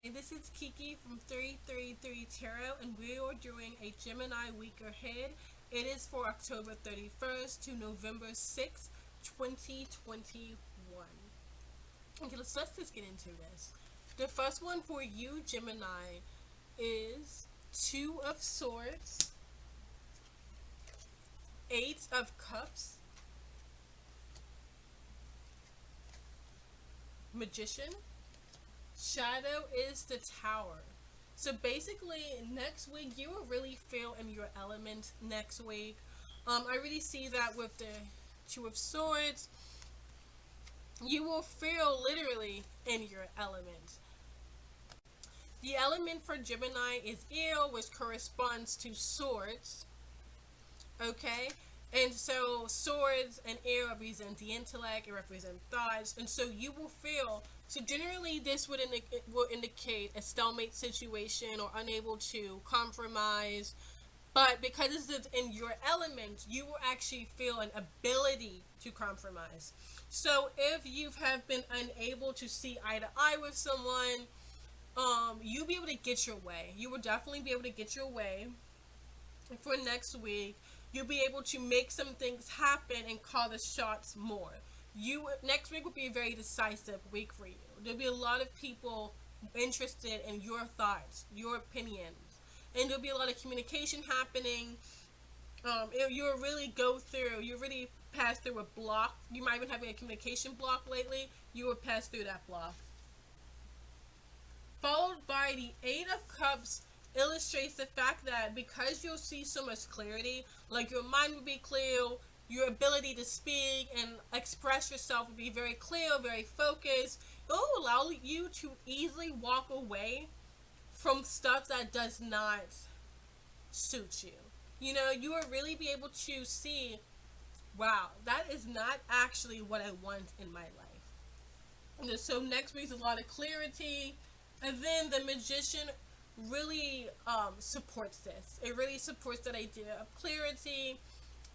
Hey, this is Kiki from 333 Tarot, and we are doing a Gemini week ahead. It is for October 31st to November 6th, 2021. Okay, let's just get into this. The first one for you, Gemini, is Two of Swords, Eight of Cups, Magician. Shadow is the Tower. So basically, next week you will really feel in your element next week. I really see that with the Two of Swords. You will feel literally in your element. The element for Gemini is air, which corresponds to swords. Okay? And so swords and air represent the intellect, it represents thoughts, and so you will feel. So generally, this will indicate a stalemate situation or unable to compromise. But because it's in your element, you will actually feel an ability to compromise. So if you have been unable to see eye to eye with someone, you'll be able to get your way. You will definitely be able to get your way for next week. You'll be able to make some things happen and call the shots more. Next week will be a very decisive week for you. There'll be a lot of people interested in your thoughts, your opinions, and there'll be a lot of communication happening. You'll really go through. You really pass through a block. You might have been having a communication block lately. You will pass through that block. Followed by the Eight of Cups illustrates the fact that because you'll see so much clarity, like your mind will be clear, your ability to speak and express yourself will be very clear, very focused. It will allow you to easily walk away from stuff that does not suit you. You know, you will really be able to see, wow, that is not actually what I want in my life. And so next week's a lot of clarity. And then the Magician really supports this. It really supports that idea of clarity.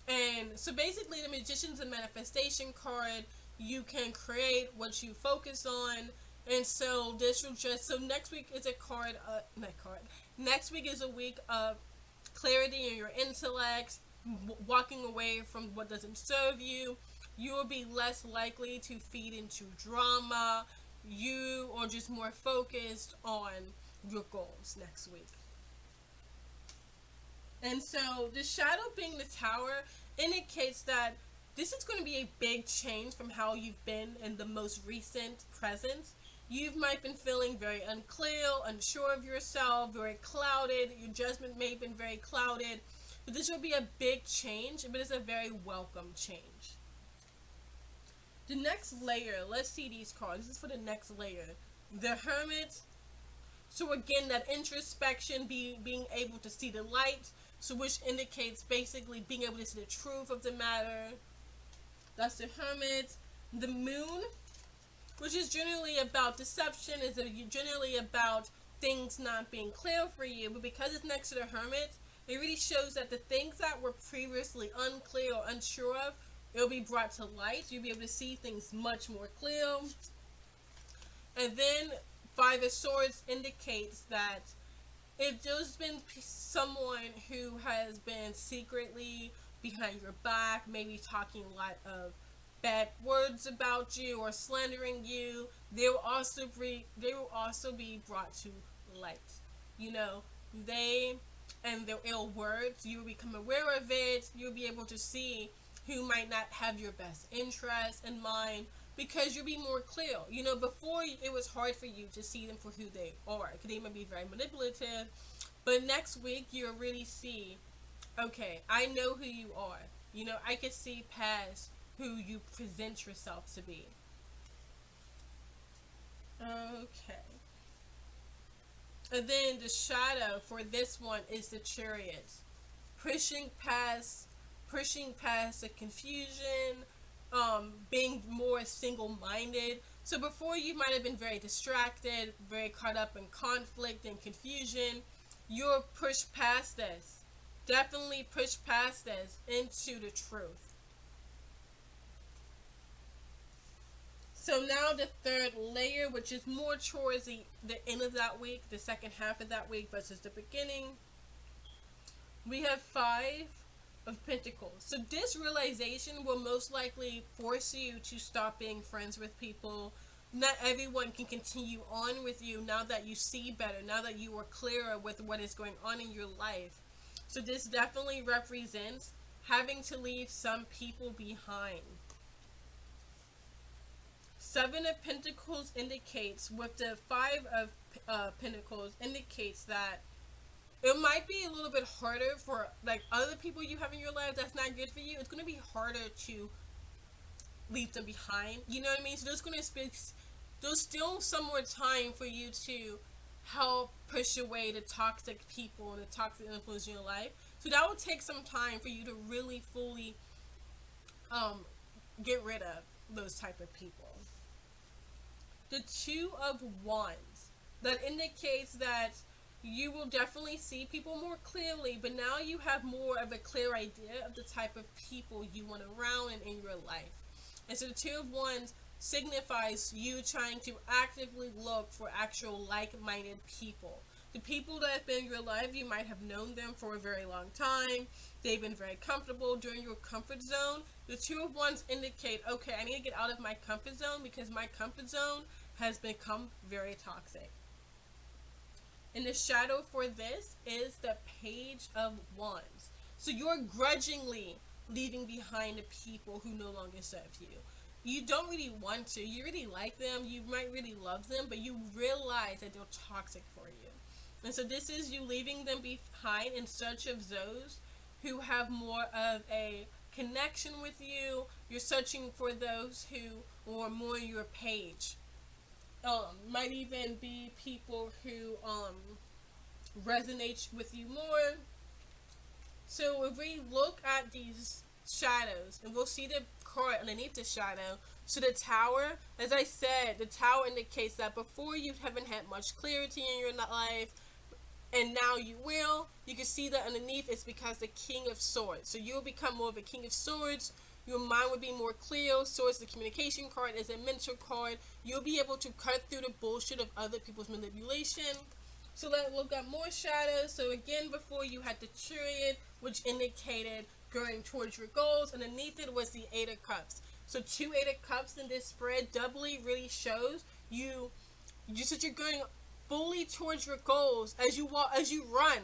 And so basically, the Magician's a manifestation card. You can create what you focus on. And so this will just, so next week is a card, not card. Next week is a week of clarity in your intellect, walking away from what doesn't serve you. You will be less likely to feed into drama. You are just more focused on your goals next week. And so the shadow being the Tower indicates that this is going to be a big change from how you've been in the most recent present. You might have been feeling very unclear, unsure of yourself, very clouded. Your judgment may have been very clouded. But this will be a big change, but it's a very welcome change. The next layer, let's see these cards. This is for the next layer. The Hermit. So again, that introspection, being able to see the light, so which indicates basically being able to see the truth of the matter. That's the Hermit. The Moon, which is generally about deception, is generally about things not being clear for you, but because it's next to the Hermit, it really shows that the things that were previously unclear or unsure of, it'll be brought to light. You'll be able to see things much more clear. And then Five of Swords indicates that if there's been someone who has been secretly behind your back, maybe talking a lot of bad words about you or slandering you, they will also be brought to light. You know, they and their ill words, you will become aware of it. You'll be able to see who might not have your best interest in mind, because you'll be more clear. You know, before it was hard for you to see them for who they are, because they might be very manipulative. But next week, you'll really see, okay, I know who you are. You know, I can see past who you present yourself to be. Okay. And then the shadow for this one is the Chariot. Pushing past the confusion, being more single-minded. So before you might have been very distracted, very caught up in conflict and confusion. You'll push past this. Definitely push past this into the truth. So now the third layer, which is more towards the end of that week, the second half of that week versus the beginning, we have Five of Pentacles. So this realization will most likely force you to stop being friends with people. Not everyone can continue on with you now that you see better, now that you are clearer with what is going on in your life. So this definitely represents having to leave some people behind. Seven of Pentacles indicates, with the Five of Pentacles, indicates that it might be a little bit harder for like other people you have in your life that's not good for you. It's going to be harder to leave them behind. You know what I mean? So there's still some more time for you to help push away the toxic people and the toxic influence in your life. So that will take some time for you to really fully get rid of those type of people. The Two of Wands, that indicates that you will definitely see people more clearly, but now you have more of a clear idea of the type of people you want around and in your life. And so the Two of Wands signifies you trying to actively look for actual like-minded people. The people that have been in your life, you might have known them for a very long time. They've been very comfortable during your comfort zone. The Two of Wands indicate, okay, I need to get out of my comfort zone because my comfort zone has become very toxic. And the shadow for this is the Page of Wands. So you're grudgingly leaving behind the people who no longer serve you. You don't really want to. You really like them. You might really love them, but you realize that they're toxic for you. And so this is you leaving them behind in search of those who have more of a connection with you. You're searching for those who are more your page. Might even be people who resonate with you more. So if we look at these shadows, and we'll see the card underneath the shadow. So the Tower, as I said, the Tower indicates that before you haven't had much clarity in your life, and now you will. You can see that underneath it's because the King of Swords. So you'll become more of a King of Swords. Your mind will be more clear. Swords, the communication card, is a mentor card. You'll be able to cut through the bullshit of other people's manipulation. So let's look at more shadows. So again, before you had the Chariot, which indicated going towards your goals. Underneath it was the Eight of Cups. So two Eight of Cups in this spread doubly really shows you just that you're going fully towards your goals. As you walk, as you run,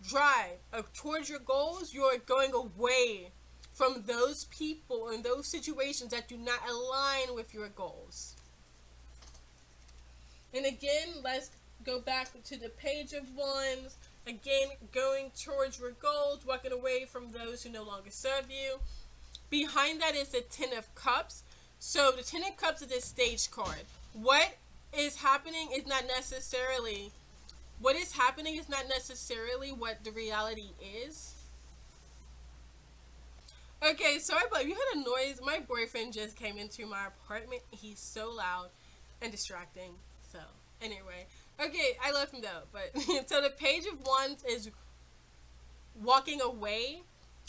drive towards your goals, you're going away from those people and those situations that do not align with your goals. And again, let's go back to the Page of Wands. Again, going towards your goals, walking away from those who no longer serve you. Behind that is the Ten of Cups. So the Ten of Cups is a stage card. What is happening is not necessarily what the reality is. Okay, sorry, but you heard a noise. My boyfriend just came into my apartment. He's so loud and distracting. So, anyway. Okay, I love him though. But, so the Page of Wands is walking away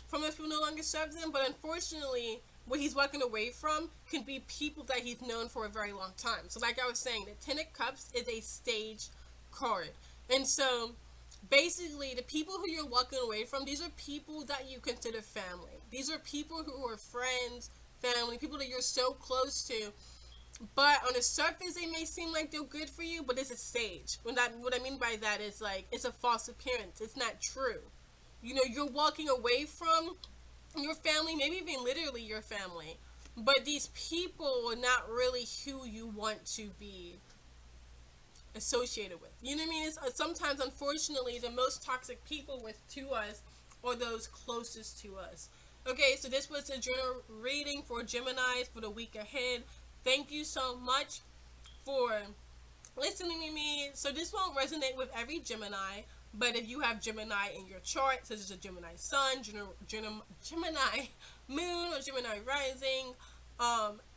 from those who no longer serve them. But unfortunately, what he's walking away from can be people that he's known for a very long time. So like I was saying, the Ten of Cups is a stage card. And so, basically, the people who you're walking away from, these are people that you consider family. These are people who are friends, family, people that you're so close to. But on the surface, they may seem like they're good for you, but it's a stage. What I mean by that is like, it's a false appearance. It's not true. You know, you're walking away from your family, maybe even literally your family. But these people are not really who you want to be associated with. You know what I mean? It's, sometimes, unfortunately, the most toxic people to us are those closest to us. Okay, so this was a general reading for Geminis for the week ahead. Thank you so much for listening to me. So this won't resonate with every Gemini, but if you have Gemini in your chart, such as a Gemini Sun, Gemini Moon, or Gemini Rising,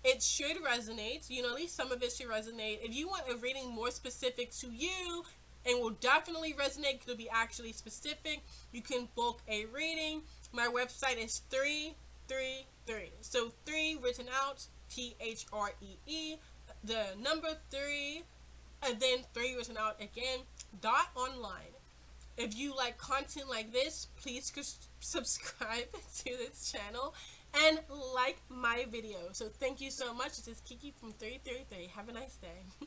it should resonate. You know, at least some of it should resonate. If you want a reading more specific to you and will definitely resonate because it'll be actually specific, you can book a reading. My website is 333. So 3 written out, THREE, the number 3, and then 3 written out again, .online. If you like content like this, please subscribe to this channel and like my video. So thank you so much. This is Kiki from 333. Have a nice day.